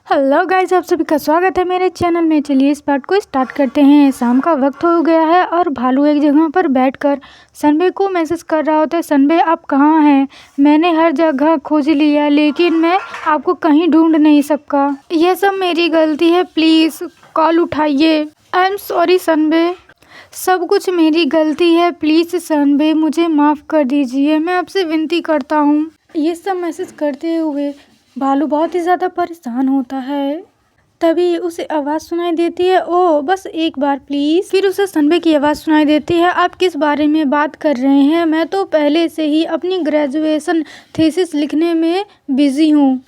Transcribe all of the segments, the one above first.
Hello guys, आप सभी का स्वागत है मेरे चैनल में। चलिए इस पार्ट को स्टार्ट करते हैं। शाम का वक्त हो गया है और भालू एक जगह पर बैठकर सनबे को मैसेज कर रहा होता है। सनबे, आप कहाँ हैं? मैंने हर जगह खोज लिया लेकिन मैं आपको कहीं ढूंढ नहीं सका। यह सब मेरी गलती है, प्लीज़ कॉल उठाइए। आई एम सॉरी सनबे, सब कुछ मेरी गलती है। प्लीज़ सनबे, मुझे माफ़ कर दीजिए, मैं आपसे विनती करता हूँ। ये सब मैसेज करते हुए भालू बहुत ही ज़्यादा परेशान होता है। तभी उसे आवाज़ सुनाई देती है, ओ बस एक बार प्लीज़। फिर उसे सनबे की आवाज़ सुनाई देती है, आप किस बारे में बात कर रहे हैं? मैं तो पहले से ही अपनी ग्रेजुएशन थीसिस लिखने में बिज़ी हूँ।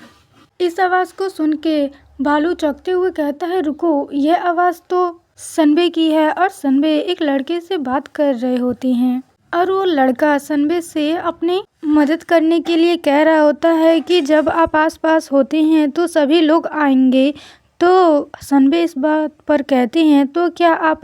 इस आवाज़ को सुन के भालू चौंकते हुए कहता है, रुको, यह आवाज़ तो सनबे की है। और सनबे एक लड़के से बात कर रहे होते हैं और वो लड़का सनबे से अपनी मदद करने के लिए कह रहा होता है कि जब आप आसपास होते हैं तो सभी लोग आएंगे। तो सनबे इस बात पर कहते हैं, तो क्या आप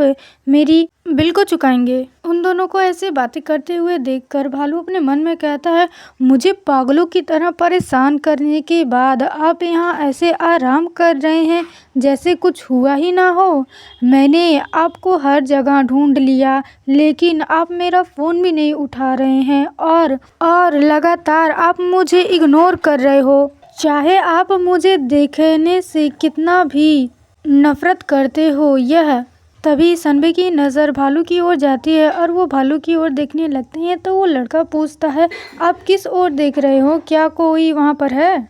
मेरी बिल को चुकाएंगे? उन दोनों को ऐसे बातें करते हुए देखकर भालू अपने मन में कहता है, मुझे पागलों की तरह परेशान करने के बाद आप यहाँ ऐसे आराम कर रहे हैं जैसे कुछ हुआ ही ना हो। मैंने आपको हर जगह ढूंढ लिया लेकिन आप मेरा फ़ोन भी नहीं उठा रहे हैं और लगातार आप मुझे इग्नोर कर रहे हो, चाहे आप मुझे देखने से कितना भी नफरत करते हो। यह तभी सनबे की नज़र भालू की ओर जाती है और वो भालू की ओर देखने लगते हैं। तो वो लड़का पूछता है, आप किस ओर देख रहे हो? क्या कोई वहाँ पर है?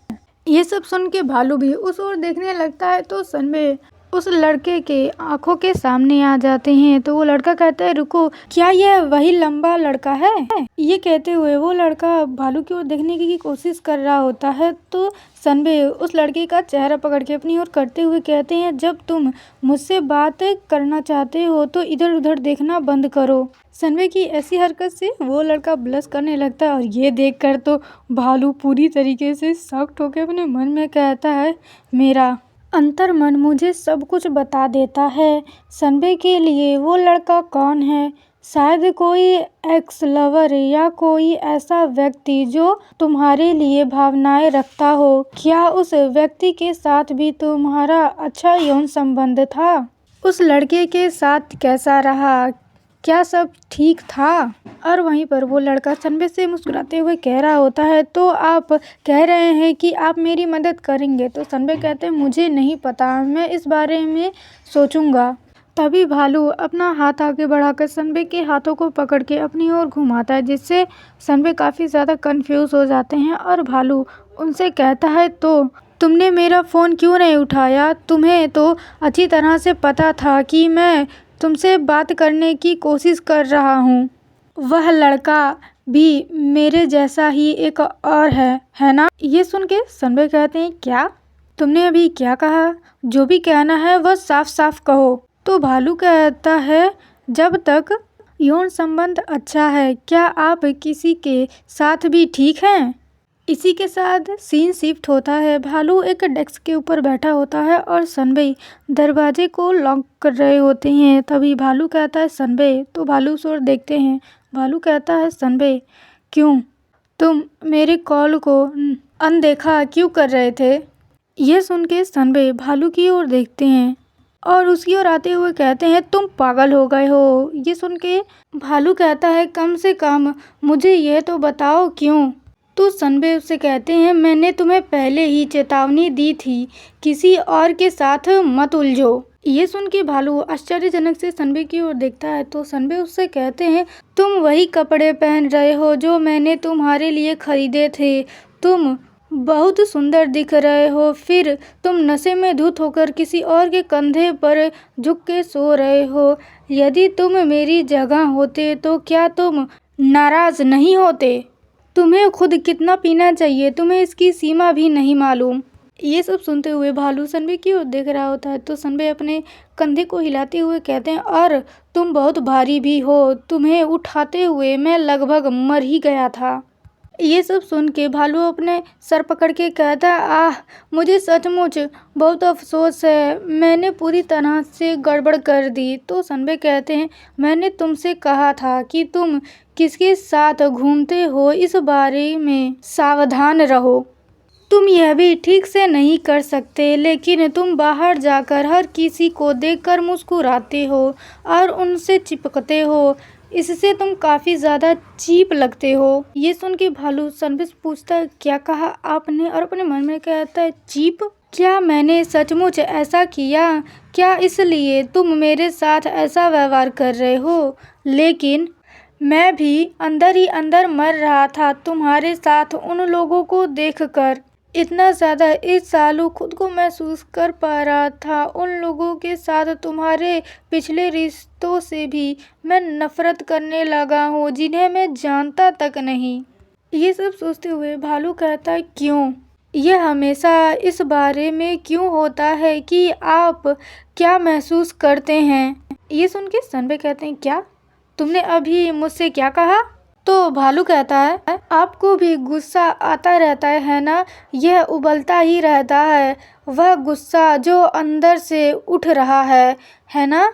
ये सब सुन के भालू भी उस ओर देखने लगता है। तो सनबे उस लड़के के आंखों के सामने आ जाते हैं। तो वो लड़का कहता है, रुको, क्या यह वही लंबा लड़का है? ये कहते हुए वो लड़का भालू की ओर देखने की कोशिश कर रहा होता है। तो सनबे उस लड़के का चेहरा पकड़ के अपनी ओर करते हुए कहते हैं, जब तुम मुझसे बात करना चाहते हो तो इधर उधर देखना बंद करो। सनबे की ऐसी हरकत से वो लड़का ब्लश करने लगता है और ये देखकर तो भालू पूरी तरीके से शॉक्ड होकर अपने मन में कहता है, मेरा अंतर्मन मुझे सब कुछ बता देता है। सनबे के लिए वो लड़का कौन है? शायद कोई एक्स लवर या कोई ऐसा व्यक्ति जो तुम्हारे लिए भावनाएं रखता हो। क्या उस व्यक्ति के साथ भी तुम्हारा अच्छा यौन संबंध था? उस लड़के के साथ कैसा रहा? क्या सब ठीक था? और वहीं पर वो लड़का सनबे से मुस्कुराते हुए कह रहा होता है, तो आप कह रहे हैं कि आप मेरी मदद करेंगे? तो सनबे कहते हैं, मुझे नहीं पता, मैं इस बारे में सोचूंगा। तभी भालू अपना हाथ आगे बढ़ाकर सनबे के हाथों को पकड़ के अपनी ओर घुमाता है, जिससे सनबे काफ़ी ज़्यादा कंफ्यूज हो जाते हैं। और भालू उनसे कहता है, तो तुमने मेरा फ़ोन क्यों नहीं उठाया? तुम्हें तो अच्छी तरह से पता था कि मैं तुमसे बात करने की कोशिश कर रहा हूँ। वह लड़का भी मेरे जैसा ही एक और है ना? ये सुन के सनबे कहते हैं, क्या? तुमने अभी क्या कहा? जो भी कहना है वह साफ साफ कहो। तो भालू कहता है, जब तक यौन संबंध अच्छा है, क्या आप किसी के साथ भी ठीक हैं? इसी के साथ सीन शिफ्ट होता है। भालू एक डेस्क के ऊपर बैठा होता है और सनबे दरवाजे को लॉक कर रहे होते हैं। तभी भालू कहता है, सनबे। तो भालू उस ओर देखते हैं। भालू कहता है, सनबे, क्यों? तुम मेरे कॉल को अनदेखा क्यों कर रहे थे? यह सुन के सनबे भालू की ओर देखते हैं और उसकी ओर आते हुए कहते हैं, तुम पागल हो गए हो। ये सुन के भालू कहता है, कम से कम मुझे यह तो बताओ क्यों? तो सनबे उससे कहते हैं, मैंने तुम्हें पहले ही चेतावनी दी थी, किसी और के साथ मत उलझो। ये सुन के भालू आश्चर्यजनक से सनबे की ओर देखता है। तो सनबे उससे कहते हैं, तुम वही कपड़े पहन रहे हो जो मैंने तुम्हारे लिए खरीदे थे। तुम बहुत सुंदर दिख रहे हो। फिर तुम नशे में धुत होकर किसी और के कंधे पर झुक के सो रहे हो। यदि तुम मेरी जगह होते तो क्या तुम नाराज नहीं होते? तुम्हें खुद कितना पीना चाहिए, तुम्हें इसकी सीमा भी नहीं मालूम। ये सब सुनते हुए भालू सनबे की ओर देख रहा होता है। तो सनबे अपने कंधे को हिलाते हुए कहते हैं, और तुम बहुत भारी भी हो, तुम्हें उठाते हुए मैं लगभग मर ही गया था। ये सब सुन के भालू अपने सर पकड़ के कहता है, आह, मुझे सचमुच बहुत अफसोस है, मैंने पूरी तरह से गड़बड़ कर दी। तो सनबे कहते हैं, मैंने तुमसे कहा था कि तुम किसके साथ घूमते हो इस बारे में सावधान रहो। तुम यह भी ठीक से नहीं कर सकते, लेकिन तुम बाहर जाकर हर किसी को देखकर मुस्कुराते हो और उनसे चिपकते हो। इससे तुम काफ़ी ज़्यादा चीप लगते हो। ये सुन के भालू सनबे से पूछता है, क्या कहा आपने? और अपने मन में कहता है, चीप? क्या मैंने सचमुच ऐसा किया? क्या इसलिए तुम मेरे साथ ऐसा व्यवहार कर रहे हो? लेकिन मैं भी अंदर ही अंदर मर रहा था तुम्हारे साथ उन लोगों को देखकर। इतना ज़्यादा इस सालू खुद को महसूस कर पा रहा था उन लोगों के साथ। तुम्हारे पिछले रिश्तों से भी मैं नफरत करने लगा हूँ, जिन्हें मैं जानता तक नहीं। ये सब सोचते हुए भालू कहता है, क्यों? यह हमेशा इस बारे में क्यों होता है कि आप क्या महसूस करते हैं? ये सुन के सनबे कहते हैं, क्या? तुमने अभी मुझसे क्या कहा? तो भालू कहता है, आपको भी गुस्सा आता रहता है ना? यह उबलता ही रहता है, वह गुस्सा जो अंदर से उठ रहा है ना?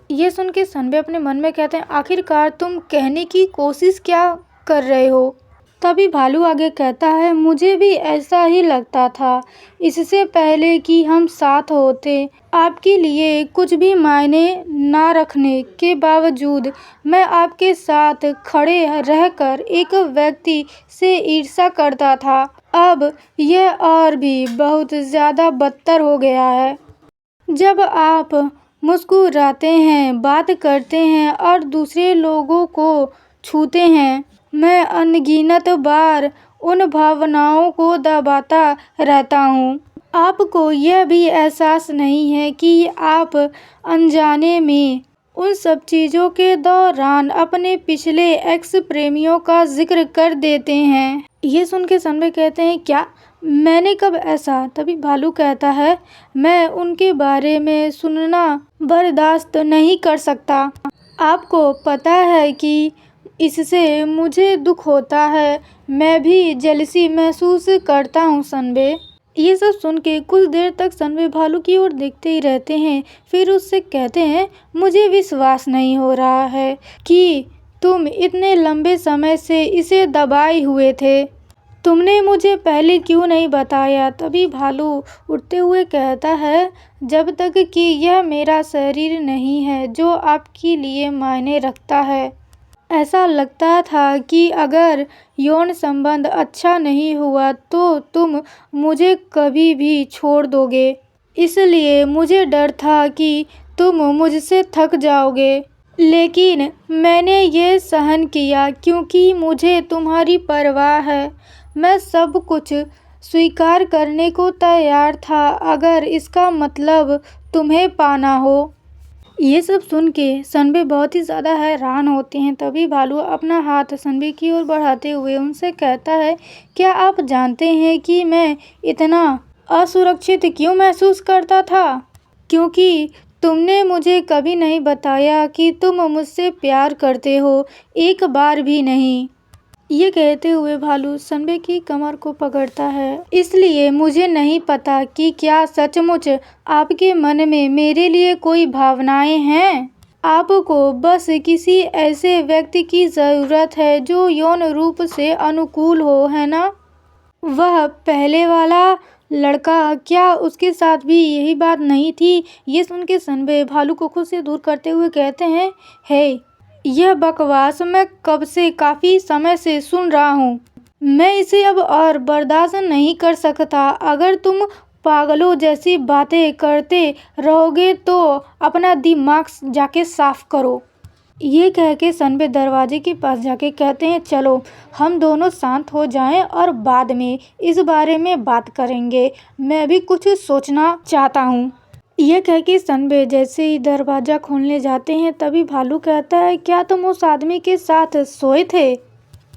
ये सुन के सनबे अपने मन में कहते हैं, आखिरकार तुम कहने की कोशिश क्या कर रहे हो? तभी भालू आगे कहता है, मुझे भी ऐसा ही लगता था इससे पहले कि हम साथ होते। आपके लिए कुछ भी मायने ना रखने के बावजूद मैं आपके साथ खड़े रहकर एक व्यक्ति से ईर्ष्या करता था। अब यह और भी बहुत ज़्यादा बदतर हो गया है। जब आप मुस्कुराते हैं, बात करते हैं और दूसरे लोगों को छूते हैं, मैं अनगिनत बार उन भावनाओं को दबाता रहता हूँ। आपको यह भी एहसास नहीं है कि आप अनजाने में उन सब चीज़ों के दौरान अपने पिछले एक्स प्रेमियों का जिक्र कर देते हैं। ये सुन के सनबे कहते हैं, क्या? मैंने कब ऐसा? तभी भालू कहता है, मैं उनके बारे में सुनना बर्दाश्त नहीं कर सकता। आपको पता है कि इससे मुझे दुख होता है। मैं भी जेलसी महसूस करता हूँ सनबे। ये सब सुन के कुछ देर तक सनबे भालू की ओर देखते ही रहते हैं। फिर उससे कहते हैं, मुझे विश्वास नहीं हो रहा है कि तुम इतने लंबे समय से इसे दबाए हुए थे। तुमने मुझे पहले क्यों नहीं बताया? तभी भालू उठते हुए कहता है, जब तक कि यह मेरा शरीर नहीं है जो आपके लिए मायने रखता है। ऐसा लगता था कि अगर यौन संबंध अच्छा नहीं हुआ तो तुम मुझे कभी भी छोड़ दोगे। इसलिए मुझे डर था कि तुम मुझसे थक जाओगे। लेकिन मैंने ये सहन किया क्योंकि मुझे तुम्हारी परवाह है। मैं सब कुछ स्वीकार करने को तैयार था अगर इसका मतलब तुम्हें पाना हो। ये सब सुन के सनबे बहुत ही ज़्यादा हैरान होते हैं। तभी भालू अपना हाथ सनबे की ओर बढ़ाते हुए उनसे कहता है, क्या आप जानते हैं कि मैं इतना असुरक्षित क्यों महसूस करता था? क्योंकि तुमने मुझे कभी नहीं बताया कि तुम मुझसे प्यार करते हो, एक बार भी नहीं। ये कहते हुए भालू सनबे की कमर को पकड़ता है। इसलिए मुझे नहीं पता कि क्या सचमुच आपके मन में मेरे लिए कोई भावनाएं हैं। आपको बस किसी ऐसे व्यक्ति की ज़रूरत है जो यौन रूप से अनुकूल हो, है ना? वह पहले वाला लड़का, क्या उसके साथ भी यही बात नहीं थी? ये सुन के सनबे भालू को खुद से दूर करते हुए कहते हैं, हे, यह बकवास मैं कब से काफ़ी समय से सुन रहा हूँ। मैं इसे अब और बर्दाश्त नहीं कर सकता। अगर तुम पागलों जैसी बातें करते रहोगे तो अपना दिमाग जाके साफ करो। ये कह के सनबे दरवाजे के पास जाके कहते हैं, चलो हम दोनों शांत हो जाएं और बाद में इस बारे में बात करेंगे। मैं भी कुछ सोचना चाहता हूँ। यह कह के सनबे जैसे ही दरवाज़ा खोलने जाते हैं तभी भालू कहता है, क्या तुम उस आदमी के साथ सोए थे?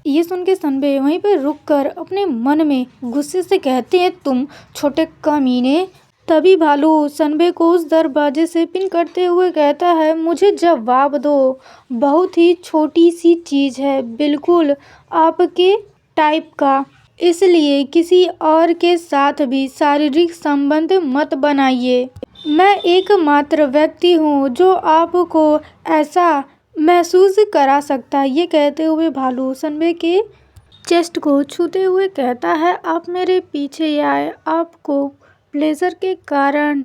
ये सुन के सनबे वहीं पर रुककर अपने मन में गुस्से से कहते हैं, तुम छोटे कमीने। तभी भालू सनबे को उस दरवाजे से पिन करते हुए कहता है, मुझे जवाब दो। बहुत ही छोटी सी चीज़ है, बिल्कुल आपके टाइप का। इसलिए किसी और के साथ भी शारीरिक संबंध मत बनाइए। मैं एकमात्र व्यक्ति हूँ जो आपको ऐसा महसूस करा सकता है। ये कहते हुए भालू सनबे के चेस्ट को छूते हुए कहता है, आप मेरे पीछे आए, आपको प्लेजर के कारण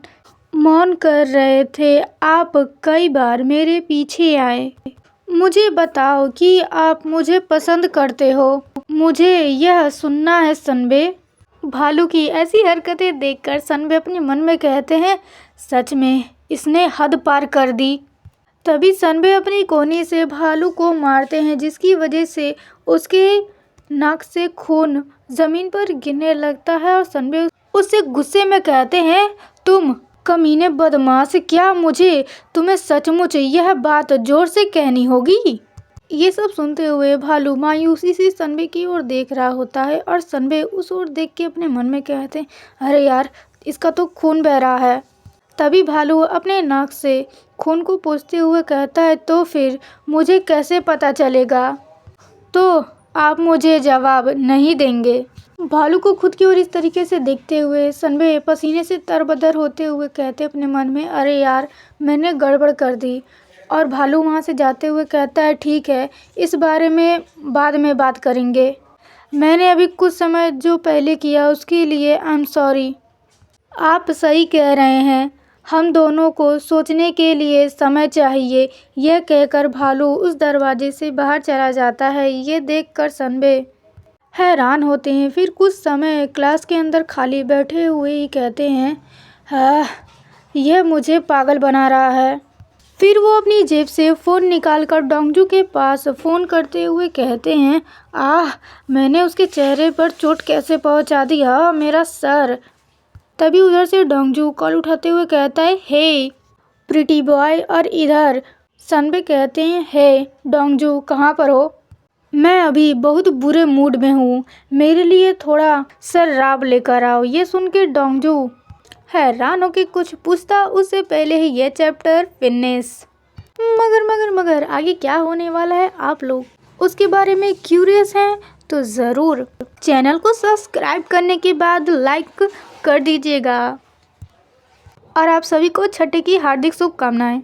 मौन कर रहे थे, आप कई बार मेरे पीछे आए। मुझे बताओ कि आप मुझे पसंद करते हो, मुझे यह सुनना है सनबे। भालू की ऐसी हरकतें देखकर सनबे अपने मन में कहते हैं, सच में इसने हद पार कर दी। तभी सनबे अपनी कोहनी से भालू को मारते हैं, जिसकी वजह से उसके नाक से खून जमीन पर गिरने लगता है और सनबे उससे गुस्से में कहते हैं, तुम कमीने बदमाश, क्या मुझे तुम्हें सचमुच यह बात जोर से कहनी होगी? ये सब सुनते हुए भालू मायूसी से सनबे की ओर देख रहा होता है और सनबे उस ओर देख के अपने मन में कहते हैं, अरे यार, इसका तो खून बह रहा है। तभी भालू अपने नाक से खून को पोंछते हुए कहता है, तो फिर मुझे कैसे पता चलेगा? तो आप मुझे जवाब नहीं देंगे? भालू को खुद की ओर इस तरीके से देखते हुए सनबे पसीने से तरबतर होते हुए कहते अपने मन में, अरे यार, मैंने गड़बड़ कर दी। और भालू वहाँ से जाते हुए कहता है, ठीक है, इस बारे में बाद में बात करेंगे। मैंने अभी कुछ समय जो पहले किया उसके लिए आई एम सॉरी। आप सही कह रहे हैं, हम दोनों को सोचने के लिए समय चाहिए। यह कहकर भालू उस दरवाजे से बाहर चला जाता है। ये देखकर सनबे हैरान होते हैं। फिर कुछ समय क्लास के अंदर खाली बैठे हुए ही कहते हैं, हाँ, यह मुझे पागल बना रहा है। फिर वो अपनी जेब से फ़ोन निकालकर डोंगजू के पास फ़ोन करते हुए कहते हैं, मैंने उसके चेहरे पर चोट कैसे पहुंचा दी, मेरा सर। तभी उधर से डोंगजू कॉल उठाते हुए कहता है, हे प्रिटी बॉय। और इधर सनबे कहते हैं, हे डोंगजू, कहाँ पर हो? मैं अभी बहुत बुरे मूड में हूँ, मेरे लिए थोड़ा शराब लेकर आओ। ये सुन के डोंगजू हैरान होकर कुछ पूछता उससे पहले ही ये चैप्टर फिनिश। मगर आगे क्या होने वाला है, आप लोग उसके बारे में क्यूरियस हैं तो ज़रूर चैनल को सब्सक्राइब करने के बाद लाइक कर दीजिएगा। और आप सभी को छठे की हार्दिक शुभकामनाएं।